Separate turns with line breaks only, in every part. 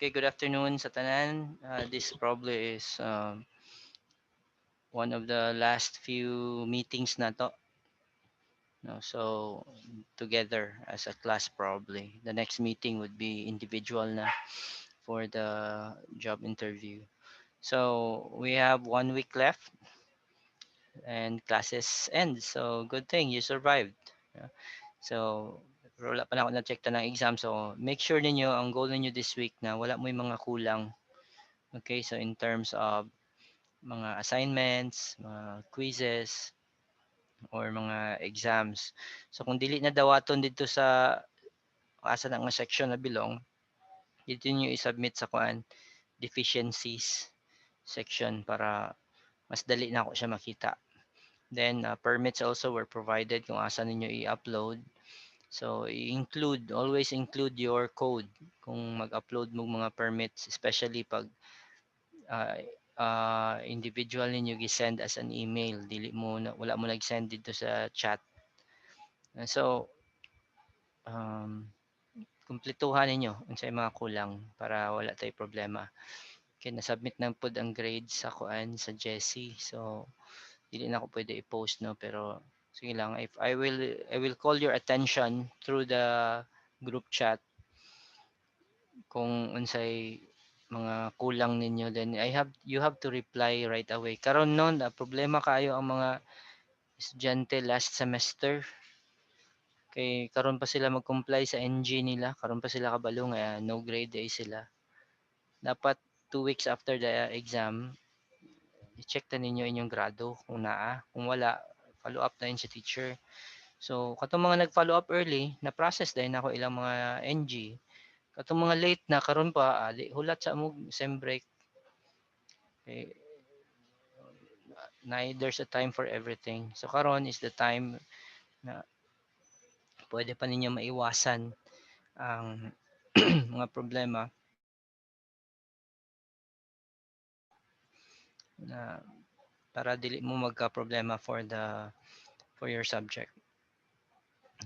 Okay, good afternoon sa tanan. This probably is one of the last few meetings na to. No, so together as a class probably. The next meeting would be individual na for the job interview. So we have 1 week left and classes end. So good thing you survived. Yeah. So wala pa na ako na-check ta ng exam. So make sure ninyo ang goal ninyo this week na wala mo yung mga kulang. Okay, so in terms of mga assignments, mga quizzes, or mga exams. So kung dili na dawaton dito sa asa na nga section na belong, dito niyo i-submit sa kuan deficiencies section para mas dali na ako siya makita. Then permits also were provided kung asa ninyo i-upload. So i-include, always include your code kung mag-upload mo mga permits, especially pag uh, individual ninyo gi-send as an email, dili mo na, wala mo nag-send dito sa chat. So um, kumpletuhan ninyo unsay mga kulang para wala tay problema. Kaya na-submit na pod ang grades sa kuan sa Jessie. So dili na ako pwede i-post no, pero sige lang, if I will call your attention through the group chat kung unsay mga kulang ninyo, then you have to reply right away. Karon noon problema kayo ang mga estudyante last semester kay karon pa sila mag-comply sa NG nila, karon pa sila kabalo nga no grade day sila. Dapat 2 weeks after the exam, i-check ta ninyo inyong grado kung naa. Kung wala, follow up na yun sa teacher. So, katong mga nag-follow up early, na-process dahil ako ilang mga NG. Katong mga late na, karon pa, hulat sa mo, sem break. Okay. There's a time for everything. So, karon is the time na pwede pa ninyo maiwasan ang mga problema na para dili mo magka-problema for your subject.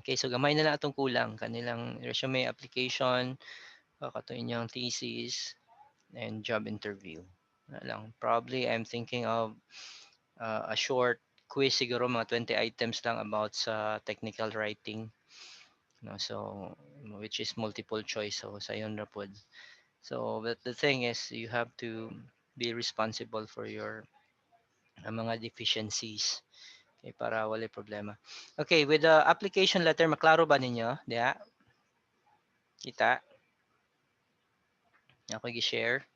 Okay, so gamay na lang atong kulang kanilang resume application, kato inyong thesis and job interview. Na lang. Probably I'm thinking of a short quiz siguro mga 20 items lang about sa technical writing. No, so which is multiple choice so sayon ra pod. So but the thing is you have to be responsible for your mga deficiencies. Okay, para wala problema. Okay, with the application letter, maklaro ba ninyo? Diya? Kita? Ako i-share.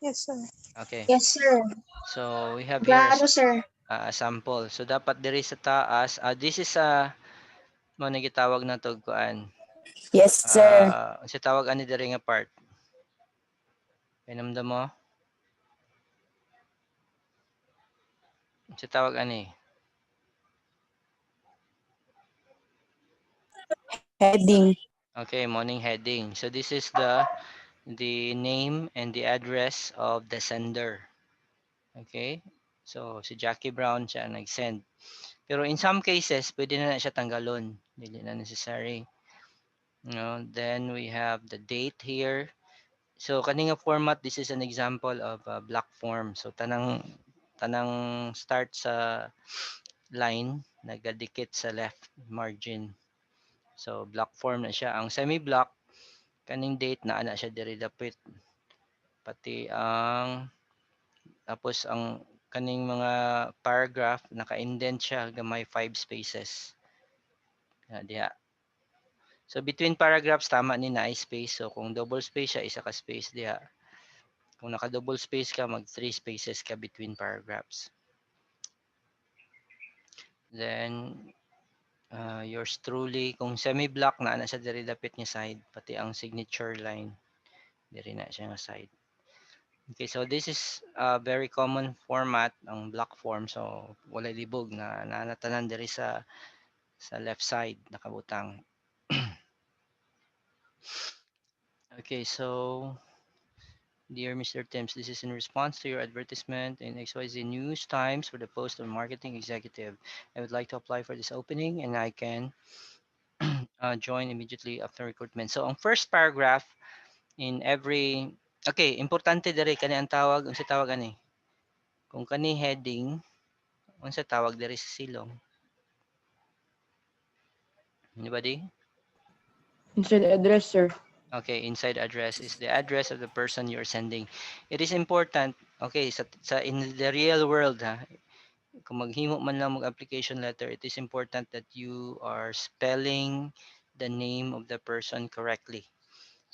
Yes, sir.
Okay.
Yes, sir.
So, we have here
Klaro, sir.
a sample. So, dapat diri sa taas, this is mo na gitawag na to kuan.
Yes, sir.
Sa tawag ani diri nga part. Pinamdam mo? Sa tawag ani.
Heading.
Okay, morning heading. So, this is the name and the address of the sender. Okay? So, si Jackie Brown siya nag-send. Pero in some cases, pwede na siya tanggalon. Hindi na necessary. No, then we have the date here. So kaninga format, this is an example of a block form. So tanang start sa line nagadikit sa left margin. So block form na siya. Ang semi-block kaning date na ana siya diri dapit. Pati ang tapos ang kaning mga paragraph naka-indent siya gamay 5 spaces. Diha. So between paragraphs tama ni na space. So kung double space siya isa ka space diha. Kung naka-double space ka mag 3 spaces ka between paragraphs. Then yours truly kung semi-block na ana siya diri dapit nga side pati ang signature line diri na siya nga side. Okay, so this is a very common format ang block form. So walay libog na nanatanan diri sa left side nakabutang. Okay, so dear Mr. Timms, this is in response to your advertisement in XYZ News Times for the post of marketing executive. I would like to apply for this opening and I can join immediately after recruitment. So, ang first paragraph, in every, okay, importante diri kani ang tawag, unsa tawag ani? Kung kani heading, unsa tawag diri sa silong? Anybody?
Inside address, sir.
Okay, inside address is the address of the person you're sending. It is important, okay, sa in the real world ha, kung maghimo man lang mag application letter, it is important that you are spelling the name of the person correctly.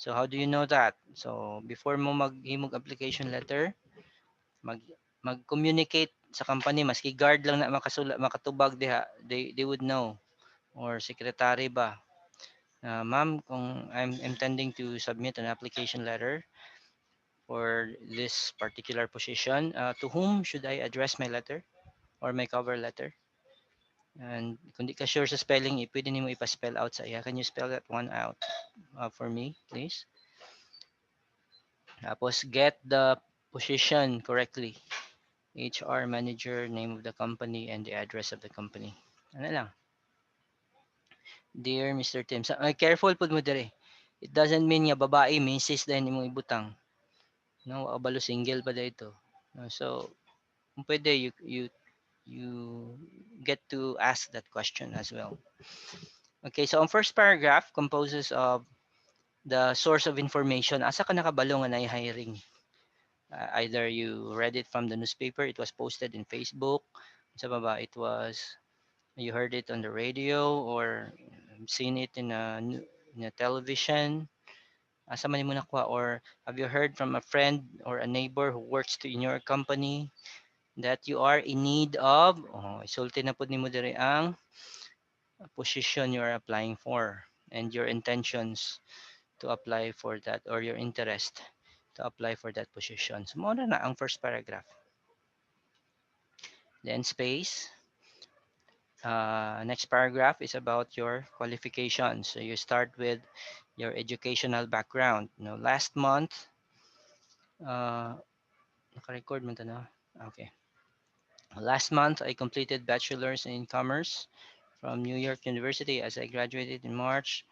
So how do you know that? So before mo maghimog application letter, mag mag-communicate sa company, maski guard lang na makatubag diha, they would know, or secretary ba. Ma'am, kung I'm intending to submit an application letter for this particular position, to whom should I address my letter or my cover letter? And kung di ka sure sa spelling, pwede nimo ipa-spell out sa iya. Can you spell that one out for me, please? Tapos get the position correctly. HR manager, name of the company, and the address of the company. Ano lang? Dear Mr. Tim, careful pud mo dire. It doesn't mean nga babae, misis dahil imong ibutang. No, abalo single pa dito. No, so, kung pwede, you get to ask that question as well. Okay, so ang first paragraph composes of the source of information. Asa ka nakabalo nga na hiring? Either you read it from the newspaper, it was posted in Facebook, sa baba, it was, you heard it on the radio, or seen it in a television. Asa man mo nakuha, or have you heard from a friend or a neighbor who works in your company that you are in need of, isulti na po nimo diri ang position you are applying for and your intentions to apply for that, or your interest to apply for that position. So mo na ang first paragraph. Then space. Next paragraph is about your qualifications. So you start with your educational background. Last month, naka-record mo na? Okay. Last month, I completed bachelor's in commerce from New York University. As I graduated in March,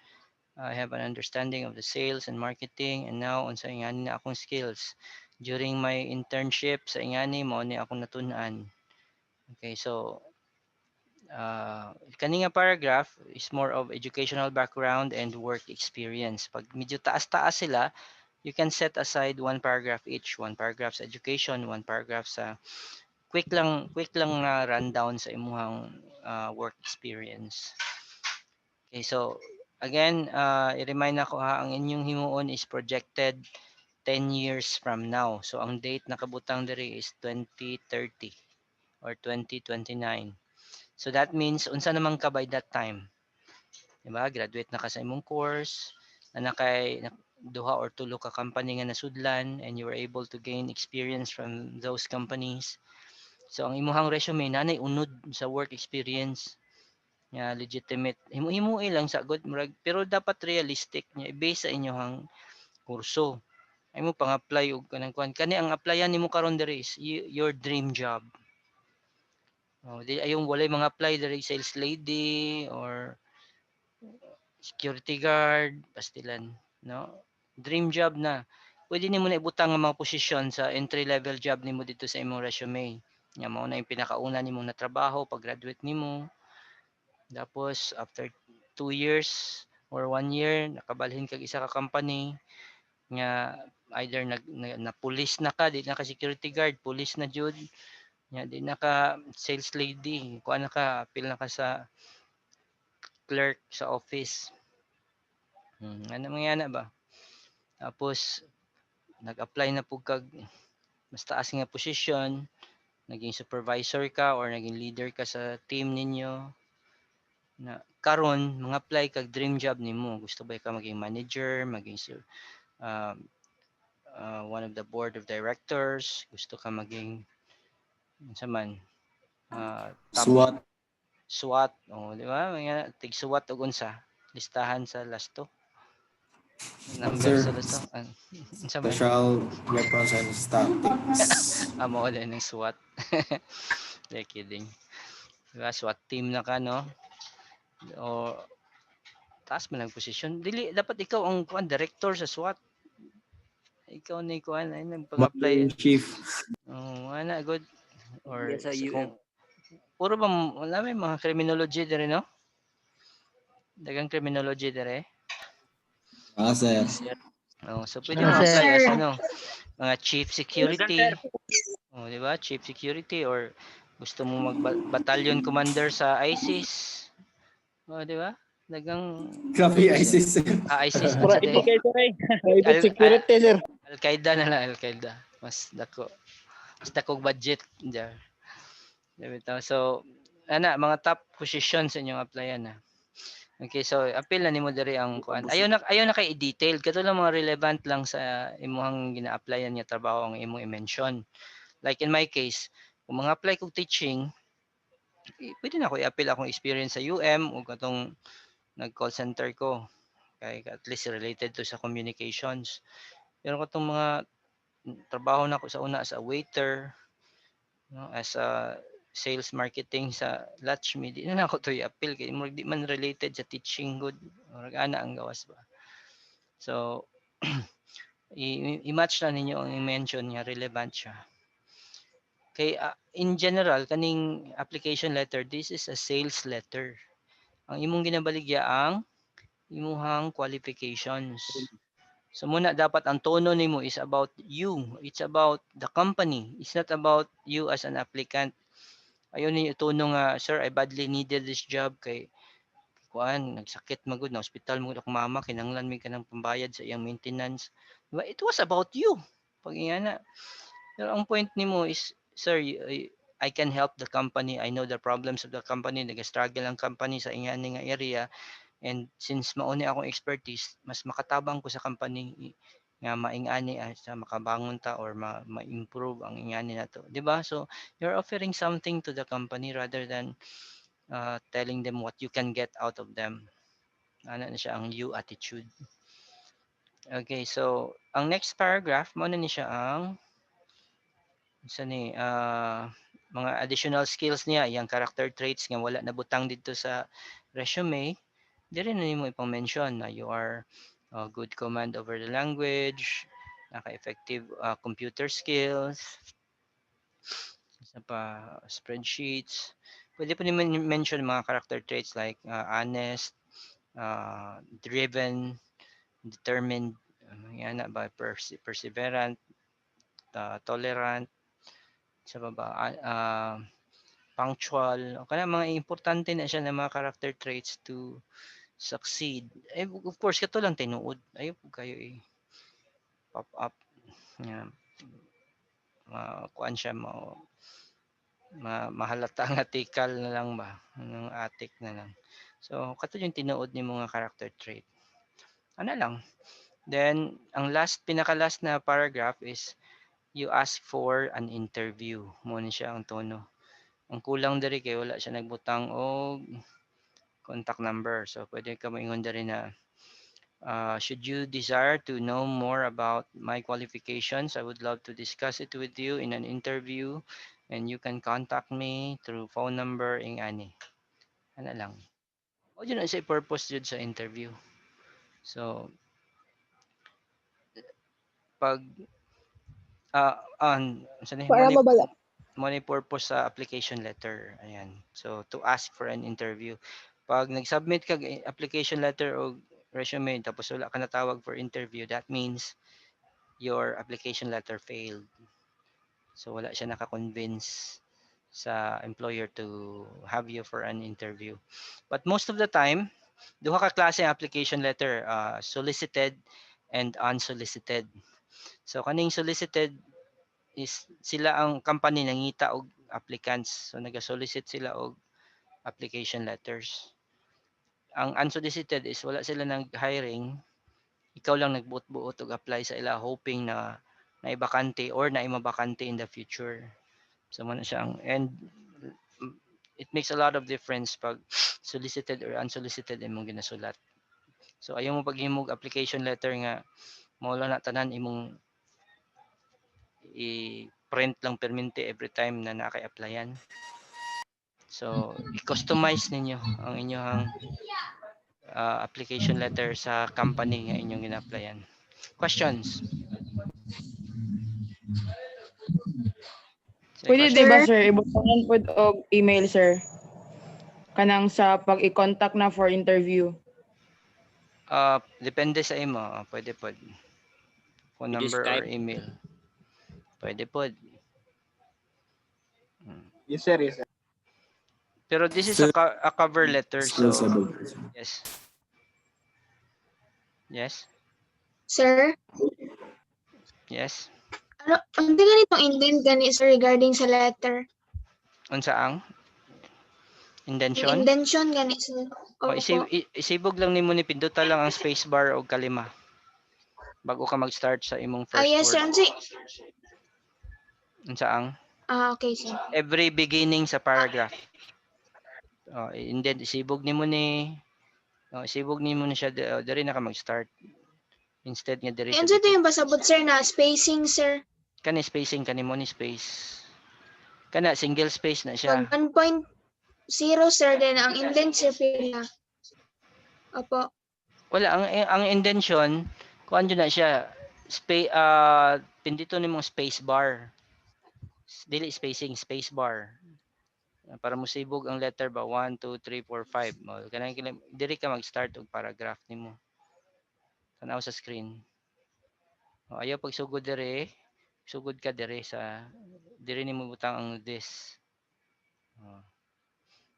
I have an understanding of the sales and marketing, and now unsa ingani na akong skills. During my internship sa ingani mo ni akong natunan. Okay, so kani nga paragraph is more of educational background and work experience. Pag medyo taas-taas sila, you can set aside one paragraph each. One paragraph sa education, one paragraph sa quick lang na rundown sa imuhang work experience. Okay, so again, i-remind ako ha, ang inyong himuon is projected 10 years from now. So ang date nakabutang diri is 2030 or 2029. So that means unsa naman ka by that time? Diba? Graduate na ka sa imong course, na nakay duha or tulo ka company nga nasudlan, and you were able to gain experience from those companies. So ang imuhang resume nanay unod sa work experience nga legitimate. Himo-himo lang sa good murag, pero dapat realistic nya i-base sa inyong kurso. Ay mo pang-apply og kanang kuan. Kani ang applyan nimo karon diri is your dream job. Di ayong walay mga apply diri sales lady or security guard, pastilan, no? Dream job na. Pwede nimo na ibutang ang mga posisyon sa entry level job nimo dito sa imong resume. Nya mao na yung pinakauna nimong natrabaho pag graduate nimo. Tapos after 2 years or 1 year nakabalhin kag isa ka company nga either na police na ka, di na ka security guard, police na jud. Nya di na ka sales lady, kuan na ka, apil na ka sa clerk sa office. Ano mangyana ba? Tapos nag-apply na pug kag mas taas nga posisyon, naging supervisor ka or naging leader ka sa team ninyo. Na karon mga apply kag dream job nimo. Gusto ba ka maging manager, maging uh, one of the board of directors, gusto ka maging unsa man top
SWAT.
SWAT, di ba? Mga tig SWAT og unsa? Listahan sa lasto. Number
Sir,
sa lasto. Unsa man?
Special Weapons and Tactics.
Amo ko din ng SWAT. They're kidding. Diba, SWAT team na ka, no? O taas man ang posisyon. Dili dapat ikaw ang kuan director sa SWAT. ikaw ni kuan ay
Commander
nagpag-apply.
in Chief.
Oh, ana good. Or
Yes, sa
kung
UM.
puro ba wala may mga criminology dire no? Dagang criminology dire.
Sir.
Sir. Oh, so pwede mo
Sir.
apply as ano, mga chief security. Oh, di ba? Chief security or gusto mo mag-battalion commander sa ISIS. Oh, di ba? Dagang
Grabe ISIS, sir.
ISIS man sa day.
Private sir. Private security sir.
Al-Qaeda na lang, Al-Qaeda. Mas dako. Mas dakog budget diyan. Diba? So, mga top positions sa inyong applyan na. Okay, so appeal na nimo diri ang kuan. Ayaw na kay i-detail kato lang mga relevant lang sa imong gina-applyan nga trabaho ang imong i-mention. Like in my case, kung mga apply kog teaching, pwede na ko i-appeal akong experience sa UM o katong nag-call center ko. Kay at least related to sa communications. Pero katong mga trabaho na ko sa una as a waiter, no, as a sales marketing sa Latchme, di na ako to i-appeal kay mo di man related sa teaching good or ana ang gawas ba. So i-match na ninyo ang i-mention nga relevant siya. Kay in general kaning application letter, this is a sales letter. Ang imong ginabaligya ang imuhang qualifications. So muna dapat ang tono nimo is about you. It's about the company. It's not about you as an applicant. Ayaw ninyo tono nga, sir, I badly needed this job kay kuan, nagsakit magud na hospital mo akong mama, kinanglan mi kanang pambayad sa iyang maintenance. Diba? It was about you. Pag na. Pero ang point nimo is, sir, I can help the company. I know the problems of the company. Nag-struggle ang company sa ingani nga area. And since mauni akong expertise, mas makatabang ko sa company nga maingani sa makabangon ta or ma-improve ang ingani nato, di ba? So you're offering something to the company rather than telling them what you can get out of them. Ano na siya ang you attitude. Okay, so ang next paragraph mo na ni siya ang mga additional skills niya, yung character traits nga wala nabutang dito sa resume. Dire na nimo ipang-mention na you are good command over the language, naka-effective computer skills, isa pa spreadsheets. Pwede po naman mention mga character traits like honest, driven, determined, yan na ba, perseverant, tolerant, sa baba, punctual. O kaya mga importante na siya ng mga character traits to succeed. Of course, kato lang tinuod. Ayaw po kayo pop up. Yan. Kuan siya mahalata nga tikal na lang ba? Ng atik na lang. So, kato yung tinuod ni mga character trait. Ano lang. Then, ang pinaka-last na paragraph is you ask for an interview. Muna siya ang tono. Ang kulang diri kay wala siya nagbutang og contact number. So, pwede ka maingon diri na should you desire to know more about my qualifications, I would love to discuss it with you in an interview and you can contact me through phone number ing ani. Ano lang. O yun ang say purpose jud sa interview. So pag
Para mabala.
money purpose sa application letter. Ayan. So to ask for an interview. Pag nag-submit ka application letter o resume tapos wala ka natawag for interview, that means your application letter failed. So wala siya naka-convince sa employer to have you for an interview. But most of the time, duha ka klase ang application letter, solicited and unsolicited. So kaning solicited is sila ang company nangita og applicants. So naga-solicit sila og application letters. Ang unsolicited is wala sila nag-hiring, ikaw lang nagbuot-buot og apply sa ila hoping na naibakante or naimabakante in the future. So man siyang and it makes a lot of difference pag solicited or unsolicited imong ginasulat. So ayaw mo paghimog application letter nga mawala na tanan imong i-print lang permente every time na nakay-applyan. So i-customize ninyo ang inyong application letter sa company nga inyong gina-applyan. Questions? Say
Pwede
question.
di ba, sir, ibutangan po og email, sir? Kanang sa pag-i-contact na for interview.
Depende sa imo. Pwede po. Phone
Pwede
number or
Skype.
email. Pwede po.
Yes, sir. Yes, sir.
Pero this is
Sir,
a cover letter.
Scroll
So,
sa baba.
yes. Yes.
Sir,
Yes.
ano ganitong indent gani sir regarding sa letter?
Unsa ang
Yung
intention?
intention gani sir.
O,
Opo.
isibog lang nimo ni pinduta lang ang space bar o kalima bago ka mag-start sa imong
Ah,
first
yes sir.
word.
Ano
Unsa ang
okay sir.
every beginning sa paragraph. Indent isibog nimo ni isibog nimo na siya diri na ka mag-start. Instead nga diri sa
Ano ito
dito.
yung basabot sir na spacing sir?
Kani spacing kanimo ni space. Kana single space na siya.
Pag 1.0 sir, then ang indent sir pila. Opo.
Wala ang intention kuan jud na siya. Pindito nimo space bar. Dili spacing, space bar. Para musibog ang letter ba 1 2 3 4 5. Mo kanang diri ka mag-start og paragraph nimo. Tanaw sa screen. Ayaw pagsugod diri. Sugod ka diri sa diri nimo butang ang this.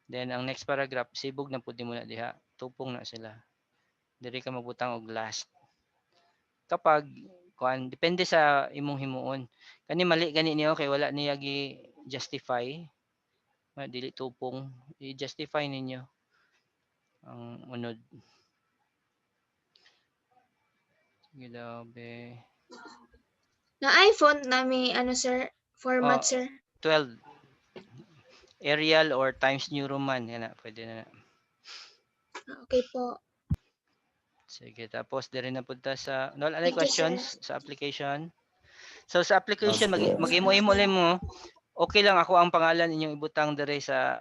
Then ang next paragraph sibog na pud nimo na diha. Tupong na sila. Diri ka magbutang og last. Kapag kuan depende sa imong himuon. Kani mali gani niyo kay wala niya gi justify. Dili tupong i-justify ninyo ang unod. Grabe.
Na iPhone na may ano sir, format sir.
12 Arial or Times New Roman yan na pwede na.
Okay po.
Sige, tapos diri na punta sa wala na
Thank you, sir.
questions sa application. So sa application
Okay.
mag-imo-imo lang mo. Okay lang ako ang pangalan inyong ibutang diri sa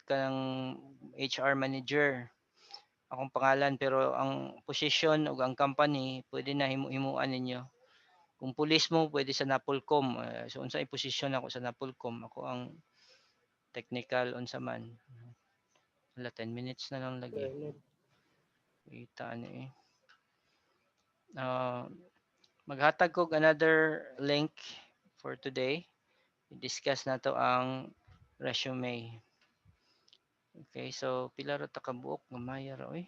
kanang HR manager. Akong pangalan pero ang position o ang company pwede na himuan ninyo. Kung pulis mo pwede sa Napolcom. So unsa i-position ako sa Napolcom? Ako ang technical unsa man. Wala 10 minutes na lang lagi. Kita ni maghatag ko another link for today. I-discuss na to ang resume. Okay, so pila ra ta ka buok gamaya ra oy.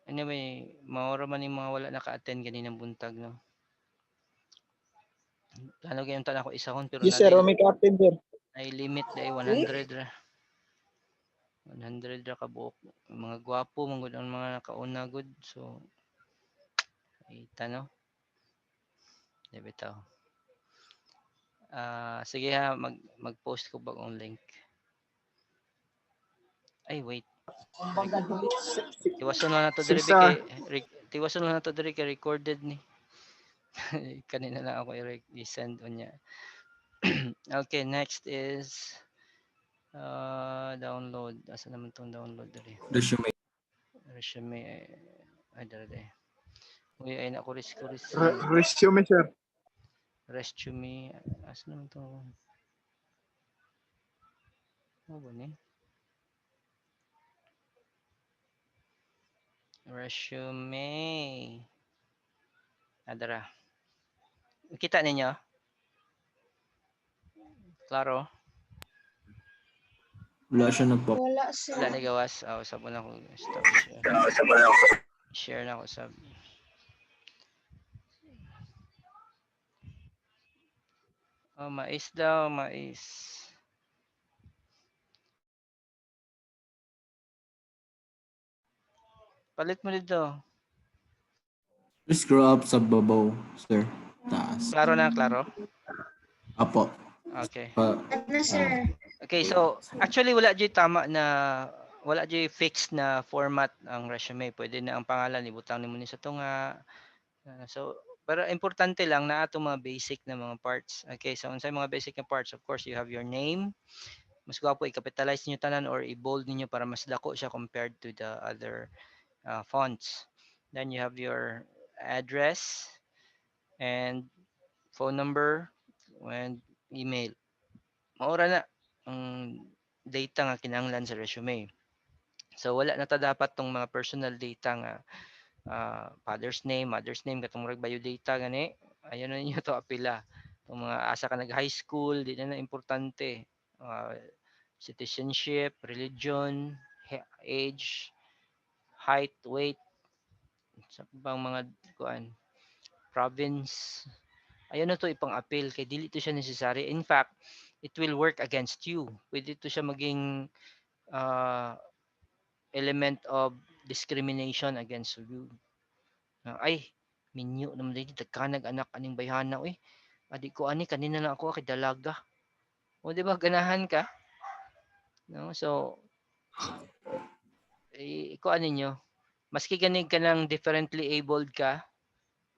Anyway, maoro man yung mga wala naka-attend ganinang buntag no. Plano gyud ta ako isahon pero
Yes, sir. May captain, sir.
ay limit dai 100 ra. 100 ra ka buok. Mga gwapo man gud ang mga nakauna gud. So ita no. Di bitaw. Sige ha, mag-post ko bagong link. Ay, wait. Tiwason na to diri kay tiwason na to diri kay recorded ni. Kanina na ako i-send unya. Okay, next is download. Asa naman tong download diri?
Resume.
Resume ay diri. Uy, ay na ko
Resume, sir.
resume. Asa naman to? Ano ba ni? Resume. Adara. Kita ninyo? Klaro?
Wala siya nagpap.
Wala sir.
Wala na gawas. Usap mo na ako. Stop share. Share na ako sa mais daw, mais. Palit mo dito.
Scroll up sa babaw, sir. Taas.
Klaro na, klaro?
Apo.
Okay.
Ano sir?
Okay, so actually wala dyan tama na wala dyan fixed na format ang resume. Pwede na ang pangalan ibutang nimo ni sa tunga. So pero importante lang na ato mga basic na mga parts. Okay, so unsay mga basic na parts, of course you have your name. Mas gwapo i-capitalize niyo tanan or i-bold niyo para mas dako siya compared to the other fonts. Then you have your address. and phone number and email. Maura na ang data nga kinahanglan sa resume. So wala na ta dapat tong mga personal data nga father's name, mother's name katong murag biodata gani. Ayon na ninyo to apila. Tong mga asa ka nag high school, di na importante. Citizenship, religion, age, height, weight, sa bang mga kuan, province. Ayun na to ipang-appeal kay dili to siya necessary. In fact, it will work against you. Pwede to siya maging element of discrimination against you. Ay, minyo naman dito dagkanag anak aning bayhana oy. Adi ko ani kanina na ako kay dalaga. O di ba ganahan ka? No? So kuan ninyo, maski ganig ka ng differently abled ka,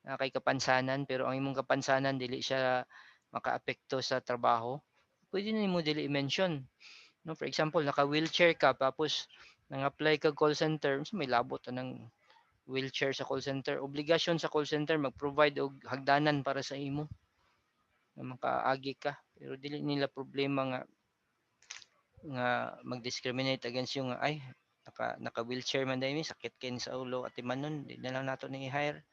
kay kapansanan pero ang imong kapansanan dili siya makaapekto sa trabaho, pwede na nimo dili i-mention. No, for example, naka-wheelchair ka tapos nang-apply ka call center, so may labot ng wheelchair sa call center. Obligasyon sa call center mag-provide og hagdanan para sa imo na makaagi ka. Pero dili nila problema nga mag-discriminate against yung ay naka-wheelchair man dahil sakit kayo sa ulo at imanon, di na lang nato ni i-hire.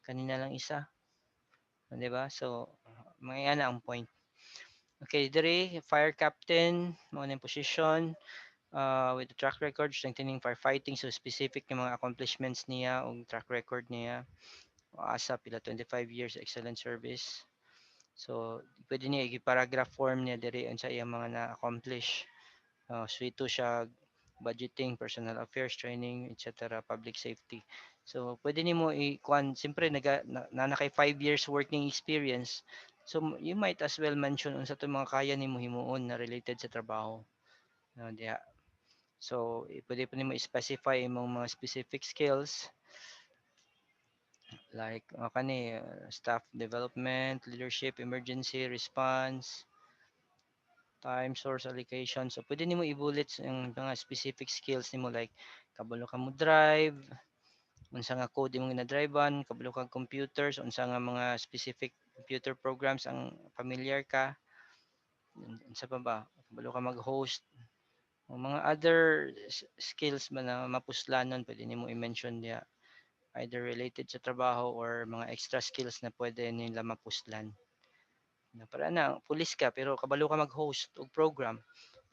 Kanina lang isa. Di ba? So, mga yan ang point. Okay, dire, fire captain, mga yung position, with the track record, strengthening firefighting, so specific yung mga accomplishments niya o track record niya. Asa pila 25 years excellent service. So, pwede niya i-paragraph form niya dire sa iyang mga na-accomplish. Suito siya, budgeting, personal affairs, training, etc., public safety. So, pwede nimo i-kuan, siyempre na kay 5 years working experience. So, you might as well mention unsa to mga kaya nimo himuon na related sa trabaho. Diya. So, pwede pa nimo i-specify imong mga specific skills like kani staff development, leadership, emergency response, time source allocation. So pwede nimo i-bullet yung mga specific skills nimo like kabalo ka mo drive, unsa nga code imong gina-drivean, kabalo ka computers, unsa nga mga specific computer programs ang familiar ka. Unsa pa ba? Kabalo ka mag-host. O mga other skills ba na mapuslanon pwede nimo i-mention diya either related sa trabaho or mga extra skills na pwede nila mapuslan. Para na pulis ka pero kabalo ka mag-host og program,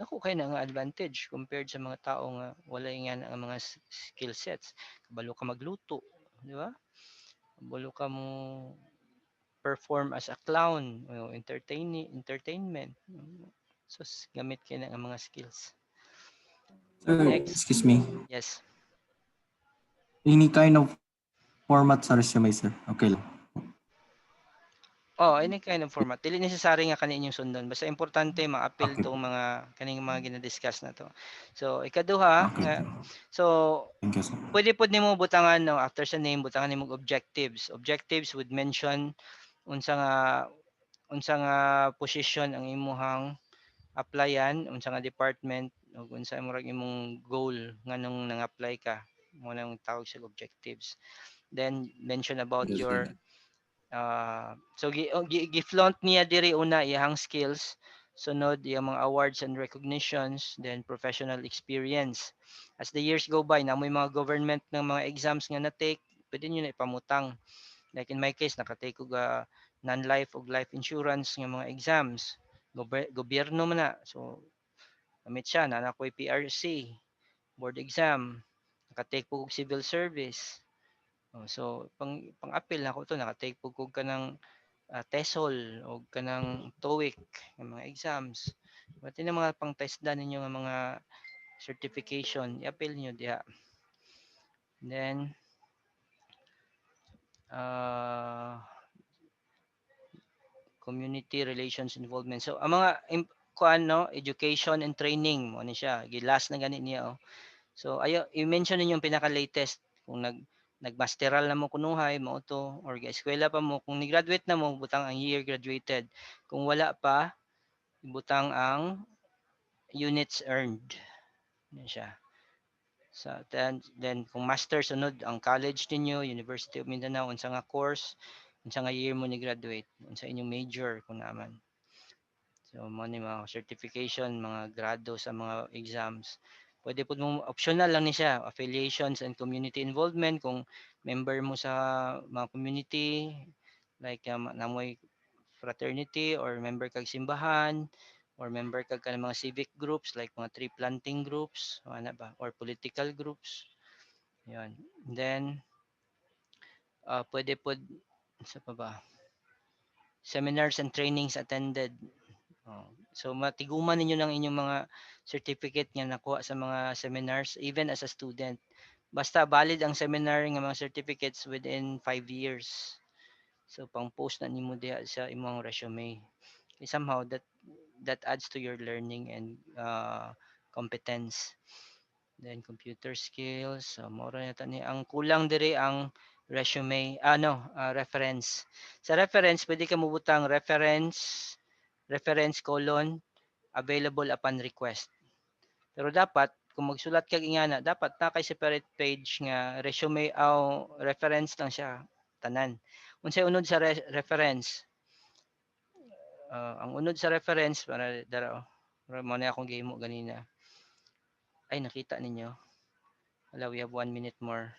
naku kay na nga advantage compared sa mga tao nga walay nga ang mga skill sets. Kabalo ka magluto, di ba? Kabalo ka mo perform as a clown, o entertainment. So gamit kay na ang mga skills.
Sir,
Next.
excuse me.
Yes.
Any kind of format sa resume, sir? Okay lang.
Any kind of format. Dili necessary nga kani inyong sundon. Basta importante ma-appeal
Okay.
tong mga kaning mga gina-discuss na to. So ikaduha
Okay.
nga so
Thank you, sir.
pwede pod nimo butangan no after sa name butangan nimo objectives. Objectives would mention unsa nga position ang imuhang applyan, unsa nga department ug unsa murag imong goal nganong nang-apply ka. Mo nang tawag sa objectives. Then mention about
Yes,
your
sir.
so gi-flaunt niya diri una iyang skills, sunod iyang mga awards and recognitions, then professional experience. As the years go by, namoy mga government ng mga exams nga na-take, pwede niyo na ipamutang. Like in my case, nakatake ko non-life o life insurance nga mga exams. Gobyerno man na. So, gamit siya, na ako'y PRC, board exam, nakatake po og civil service. So, pang-appeal na ko to, nakatake po ko ka ng TESOL o kanang TOEIC ng mga exams. Pati na mga pang-testdan ninyo ng mga certification, i-appeal nyo diha. Then, community relations involvement. So, ang mga kuan no, education and training mo ni siya. Gilas na gani niya. So, ayo i-mention ninyo yung pinaka-latest kung nagmasteral na mo kunuhay mo to or eskwela pa mo kung ni-graduate na mo butang ang year graduated, kung wala pa butang ang units earned. Yan siya. So then kung master sunod ang college ninyo, University of Mindanao unsa nga course, unsa nga year mo ni graduate, unsa inyong major kung naman. So mo ni mga certification, mga grado sa mga exams. Pwede po mo optional lang ni siya, affiliations and community involvement kung member mo sa mga community like namoy fraternity or member kag simbahan or member kag kanang mga civic groups like mga tree planting groups, ano ba, or political groups. Yan. Then pwede po sa pa ba? Seminars and trainings attended. So matiguman ninyo ng inyong mga certificate nga nakuha sa mga seminars even as a student. Basta valid ang seminar nga mga certificates within 5 years. So pang post na nimo diha sa imong resume. Somehow that adds to your learning and competence. Then computer skills, so mora na tani ang kulang diri ang resume, reference. Sa reference pwede ka mubutang reference colon available upon request. Pero dapat kung magsulat ka ingana, dapat na kay separate page nga resume o reference lang siya tanan. Unsay unod sa reference? Ang unod sa reference para dara mo na akong gihimo ganina. Ay nakita ninyo. Wala, we have 1 minute more.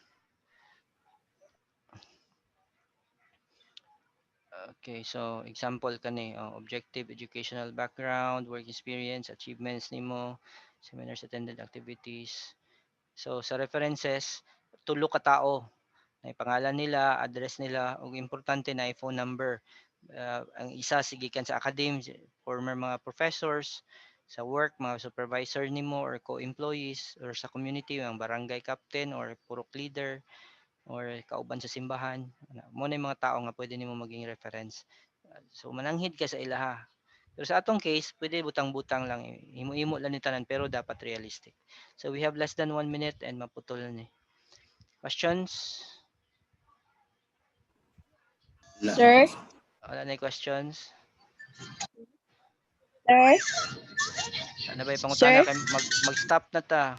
Okay, so example kani, objective educational background, work experience, achievements nimo, seminars attended, activities. So sa references, tulo ka tao. Na pangalan nila, address nila, ug importante na phone number. Ang isa sigikan sa academy, former mga professors, sa work, mga supervisor nimo or co-employees, or sa community, mga barangay captain or purok leader, or kauban sa simbahan. Mo na yung mga tao nga pwede nimo maging reference. So mananghid ka sa ilaha. Pero sa atong case, pwede butang-butang lang. Imo-imo lang ni tanan pero dapat realistic. So we have less than 1 minute and maputol ni. Questions?
Sir?
Wala na yung questions?
Sir?
Ano ba yung pangutana?
Sir?
Mag-stop na ta.